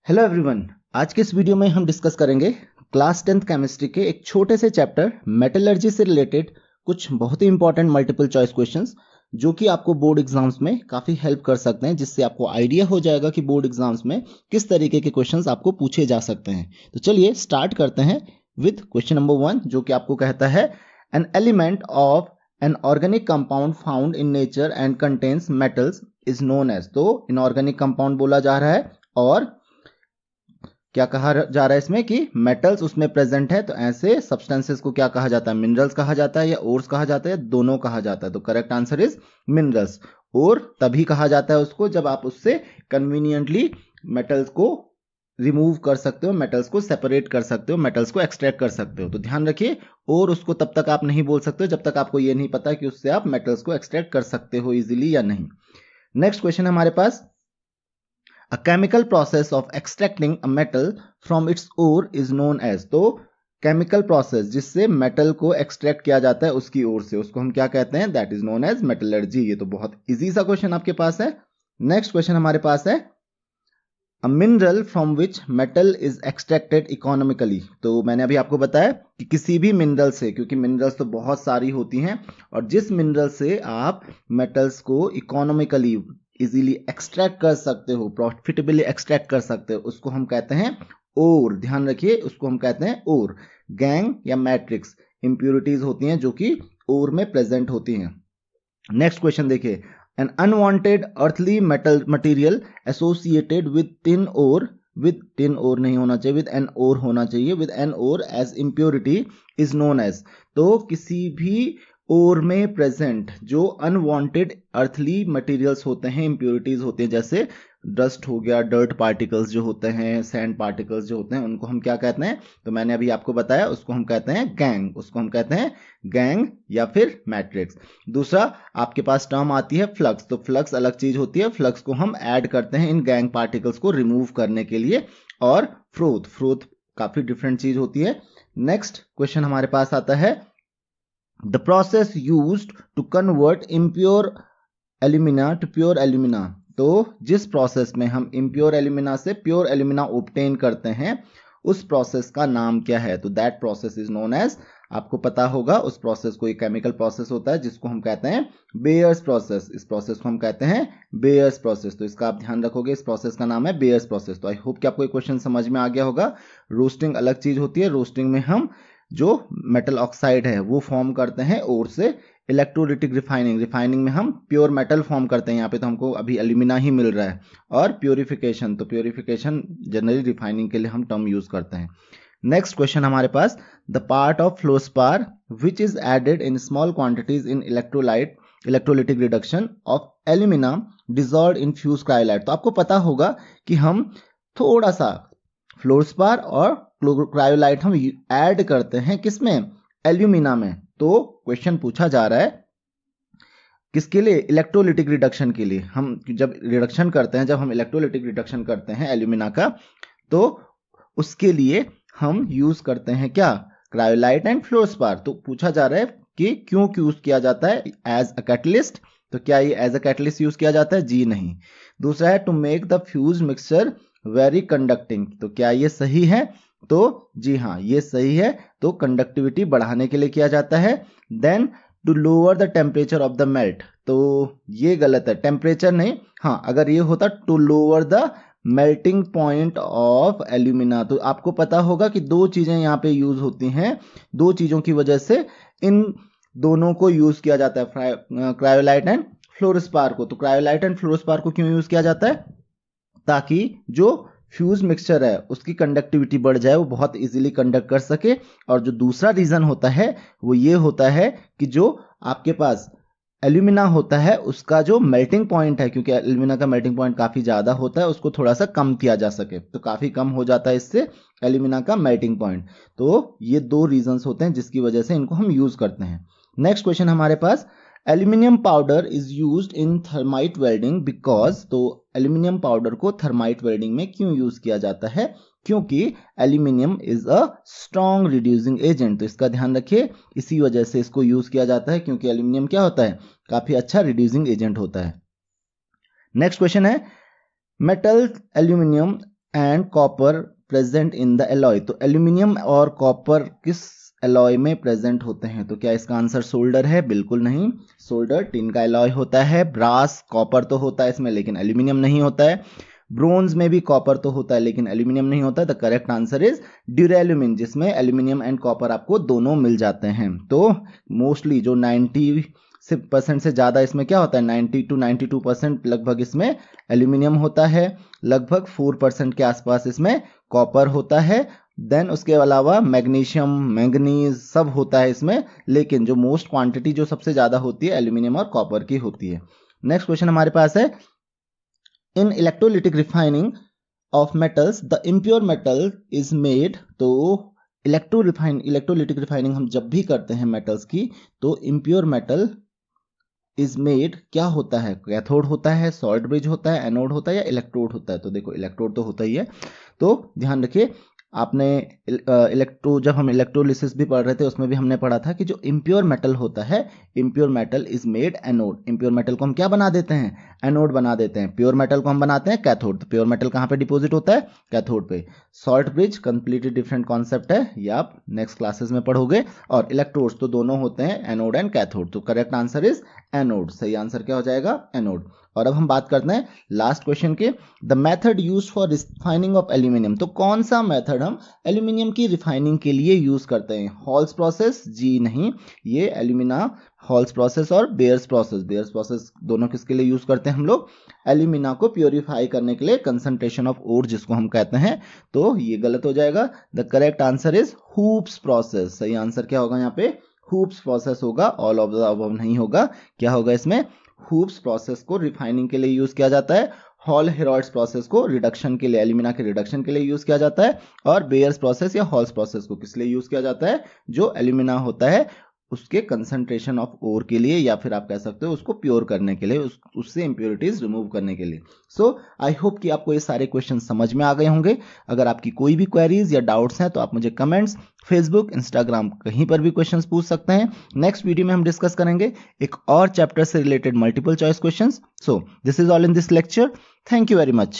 Hello everyone, आज के इस वीडियो में हम डिस्कस करेंगे क्लास 10th केमिस्ट्री के एक छोटे से चैप्टर मेटलर्जी से रिलेटेड कुछ बहुत ही इंपॉर्टेंट मल्टीपल चॉइस क्वेश्चंस जो कि आपको बोर्ड एग्जाम्स में काफी हेल्प कर सकते हैं, जिससे आपको आइडिया हो जाएगा कि बोर्ड एग्जाम्स में किस तरीके के क्वेश्चंस आपको पूछे जा सकते हैं। तो चलिए स्टार्ट करते हैं विद क्वेश्चन नंबर 1, जो कि आपको कहता है an element of an organic compound found in nature and contains metals is known as. तो इनऑर्गेनिक कंपाउंड बोला जा रहा है और क्या कहा जा रहा है इसमें कि मेटल्स उसमें प्रेजेंट है, तो ऐसे सब्सटेंसेस को क्या कहा जाता है? मिनरल्स कहा जाता है या ओर्स कहा जाता है, दोनों कहा जाता है। तो करेक्ट आंसर इज मिनरल्स। और तभी कहा जाता है उसको जब आप उससे कन्वीनियंटली मेटल्स को रिमूव कर सकते हो, मेटल्स को सेपरेट कर सकते हो, मेटल्स को एक्सट्रैक्ट कर सकते हो। तो ध्यान रखिए, और उसको तब तक आप नहीं बोल सकते हो जब तक आपको यह नहीं पता कि उससे आप मेटल्स को एक्सट्रैक्ट कर सकते हो इजीली या नहीं। नेक्स्ट क्वेश्चन है हमारे पास, A chemical process of extracting a metal from its ore is known as। तो केमिकल प्रोसेस जिससे मेटल को एक्सट्रैक्ट किया जाता है उसकी ओर से, उसको हम क्या कहते हैं? That is known as metallurgy. ये तो बहुत इजी सा क्वेश्चन आपके पास है। नेक्स्ट क्वेश्चन हमारे पास है, a mineral from which metal is extracted economically. तो मैंने अभी आपको बताया कि किसी भी मिनरल से, क्योंकि मिनरल्स तो बहुत सारी होती हैं, और जिस मिनरल से आप मेटल्स को इकोनॉमिकली इजीली एक्सट्रैक्ट कर सकते हो, प्रॉफिटेबली एक्सट्रैक्ट कर सकते हो, उसको हम कहते हैं ओर। ध्यान रखिए, उसको हम कहते हैं ओर। गैंग या मैट्रिक्स इंप्योरिटीज होती हैं जो कि ओर में प्रेजेंट होती हैं। नेक्स्ट क्वेश्चन देखिए, an unwanted earthly metal material associated with tin ore, with tin ore नहीं होना चाहिए, विद एन ओर होना चाहिए, with an ore as impurity is known as. तो किसी भी ओर में प्रेजेंट जो अनवांटेड अर्थली मटेरियल्स होते हैं, इंप्योरिटीज होते हैं, जैसे डस्ट हो गया, डर्ट पार्टिकल्स जो होते हैं, सैंड पार्टिकल्स जो होते हैं, उनको हम क्या कहते हैं? तो मैंने अभी आपको बताया, उसको हम कहते हैं गैंग, उसको हम कहते हैं गैंग या फिर मैट्रिक्स। दूसरा आपके पास टर्म आती है फ्लक्स। तो फ्लक्स अलग चीज होती है, फ्लक्स को हम ऐड करते हैं इन गैंग पार्टिकल्स को रिमूव करने के लिए। और फ्रोथ, फ्रोथ काफी डिफरेंट चीज होती है। नेक्स्ट क्वेश्चन हमारे पास आता है, the process used to convert impure alumina to pure alumina। तो जिस प्रोसेस में हम impure alumina से pure alumina obtain करते हैं, उस प्रोसेस का नाम क्या है? तो that process is known as, आपको पता होगा उस प्रोसेस को, एक केमिकल प्रोसेस होता है जिसको हम कहते हैं बेयर्स प्रोसेस। इस प्रोसेस को हम कहते हैं बेयर्स प्रोसेस। तो इसका आप ध्यान रखोगे, इस प्रोसेस का नाम है बेयर्स प्रोसेस। तो आई होप कि आपको ये क्वेश्चन समझ में आ गया होगा। रोस्टिंग अलग चीज होती है, रोस्टिंग में हम जो मेटल ऑक्साइड है वो फॉर्म करते हैं ओर से। इलेक्ट्रोलिटिक रिफाइनिंग, रिफाइनिंग में हम प्योर मेटल फॉर्म करते हैं, यहाँ पे तो हमको अभी एल्यूमिना ही मिल रहा है। और प्योरिफिकेशन, तो प्योरिफिकेशन जनरली रिफाइनिंग के लिए हम टर्म यूज करते हैं। नेक्स्ट क्वेश्चन हमारे पास, the part of fluorspar which is added in small quantities in electrolytic reduction of alumina dissolved in fuse cryolite. तो आपको पता होगा कि हम थोड़ा सा फ्लोस्पार और क्रायोलाइट हम ऐड करते हैं किसमें? एल्यूमिना में। तो क्वेश्चन पूछा जा रहा है किसके लिए? इलेक्ट्रोलिटिक रिडक्शन के लिए। हम जब रिडक्शन करते हैं, जब हम इलेक्ट्रोलिटिक रिडक्शन करते हैं एल्यूमिना का, तो उसके लिए हम यूज करते हैं क्या? Cryolite and फ्लोस्पार। तो पूछा जा रहा है कि क्यों यूज किया जाता है एज अ कैटलिस्ट। तो क्या ये एज अ कैटलिस्ट यूज किया जाता है? जी नहीं। दूसरा है to make the fuse mixture very conducting. तो क्या ये सही है? तो जी हाँ, ये सही है। तो कंडक्टिविटी बढ़ाने के लिए किया जाता है। Then to lower the temperature of the melt. तो ये गलत है, टेम्परेचर नहीं। हाँ, अगर ये होता to lower the melting point of alumina. तो आपको पता होगा कि दो चीजें यहाँ पे यूज होती हैं, दो चीजों की वजह से इन दोनों को यूज किया जाता है, क्रायोलाइट एंड फ्लोरोस्पार को। तो क्रायोलाइट एंड फ्लोरोस्पार को क्यों यूज किया जाता है? ताकि जो फ्यूज मिक्सचर है उसकी कंडक्टिविटी बढ़ जाए, वो बहुत इजीली कंडक्ट कर सके। और जो दूसरा रीजन होता है वो ये होता है कि जो आपके पास एल्यूमिना होता है उसका जो मेल्टिंग पॉइंट है, क्योंकि एल्यूमिना का मेल्टिंग पॉइंट काफी ज्यादा होता है, उसको थोड़ा सा कम किया जा सके। तो काफी कम हो जाता है इससे एल्यूमिना का मेल्टिंग पॉइंट। तो ये दो रीजंस होते हैं जिसकी वजह से इनको हम यूज करते हैं। नेक्स्ट क्वेश्चन हमारे पास, aluminium powder is used in thermite welding because. तो एल्यूमिनियम पाउडर को थर्माइट वेल्डिंग में क्यों यूज किया जाता है? क्योंकि aluminium is a strong reducing agent. तो इसका ध्यान रखिए, इसी वजह से इसको यूज किया जाता है, क्योंकि एल्यूमिनियम क्या होता है? काफी अच्छा रिड्यूसिंग एजेंट होता है। नेक्स्ट क्वेश्चन है, metal aluminium and copper present in the alloy. तो एल्यूमिनियम और कॉपर किस एलॉय में प्रेजेंट होते हैं? तो क्या इसका आंसर सोल्डर है? बिल्कुल नहीं, सोल्डर टिन का एलॉय होता है। ब्रास, कॉपर तो होता है इसमें लेकिन एल्यूमिनियम नहीं होता है। ब्रोंज में भी कॉपर तो होता है लेकिन एल्यूमिनियम नहीं होता है। द करेक्ट आंसर इज ड्यूरेल्यूमिन, जिसमें एल्यूमिनियम एंड कॉपर आपको दोनों मिल जाते हैं। तो मोस्टली जो 90% से ज्यादा इसमें क्या होता है, 90 to 92% लगभग इसमें एल्यूमिनियम होता है, लगभग 4% के आसपास इसमें कॉपर होता है। देन उसके अलावा मैग्नीशियम, मैंगनीज सब होता है इसमें, लेकिन जो मोस्ट क्वांटिटी जो सबसे ज्यादा होती है एल्यूमिनियम और कॉपर की होती है। नेक्स्ट क्वेश्चन हमारे पास है, in electrolytic refining of metals the impure metal is made. तो इलेक्ट्रोलिटिक रिफाइनिंग हम जब भी करते हैं मेटल्स की, तो इम्प्योर मेटल इज मेड क्या होता है? कैथोड होता है, सॉल्ट ब्रिज होता है, एनोड होता है या इलेक्ट्रोड होता है? तो देखो इलेक्ट्रोड तो होता ही है। तो ध्यान रखिए, आपने जब हम इलेक्ट्रोलिसिस भी पढ़ रहे थे उसमें भी हमने पढ़ा था कि जो इम्प्योर मेटल होता है, impure metal is made anode. Impure metal को हम क्या बना देते हैं? एनोड बना देते हैं। प्योर मेटल को हम बनाते हैं कैथोड। तो प्योर मेटल कहाँ पे डिपॉजिट होता है? कैथोड पे। Salt bridge completely different concept है, ये आप नेक्स्ट क्लासेस में पढ़ोगे। और इलेक्ट्रोड्स तो दोनों होते हैं, एनोड एंड कैथोड। तो करेक्ट आंसर इज एनोड। सही आंसर क्या हो जाएगा? एनोड। और अब हम बात करते हैं लास्ट क्वेश्चन के, the method use for refining of aluminium. तो कौन सा मेथड हम एल्यूमिनियम की रिफाइनिंग के लिए यूज करते हैं? Halls process? जी नहीं, ये एल्यूमिना हॉल्स प्रोसेस और बेयर्स प्रोसेस, बेयर्स प्रोसेस दोनों किसके लिए यूज करते हैं हम लोग? एल्यूमिना को प्योरीफाई करने के लिए, कंसंट्रेशन ऑफ ओर जिसको हम कहते हैं। तो ये गलत हो जाएगा। The correct answer is hoops process. सही आंसर क्या होगा यहाँ पे? हूप्स प्रोसेस होगा, ऑल ऑफ द अबव नहीं होगा। क्या होगा इसमें? हूप्स प्रोसेस को रिफाइनिंग के लिए यूज किया जाता है। हॉल हेरॉल्ड्स प्रोसेस को रिडक्शन के लिए, एल्यूमिना के रिडक्शन के लिए यूज किया जाता है। और बेयर्स प्रोसेस या हॉल्स प्रोसेस को किस लिए यूज किया जाता है? जो एल्यूमिना होता है उसके कंसंट्रेशन ऑफ ओर के लिए, या फिर आप कह सकते हो उसको प्योर करने के लिए, उससे इंप्योरिटीज रिमूव करने के लिए। सो आई होप कि आपको ये सारे क्वेश्चन समझ में आ गए होंगे। अगर आपकी कोई भी क्वेरीज या डाउट्स हैं तो आप मुझे कमेंट्स, फेसबुक, इंस्टाग्राम कहीं पर भी क्वेश्चंस पूछ सकते हैं। नेक्स्ट वीडियो में हम डिस्कस करेंगे एक और चैप्टर से related multiple choice questions. So this is all in this lecture. Thank you very much.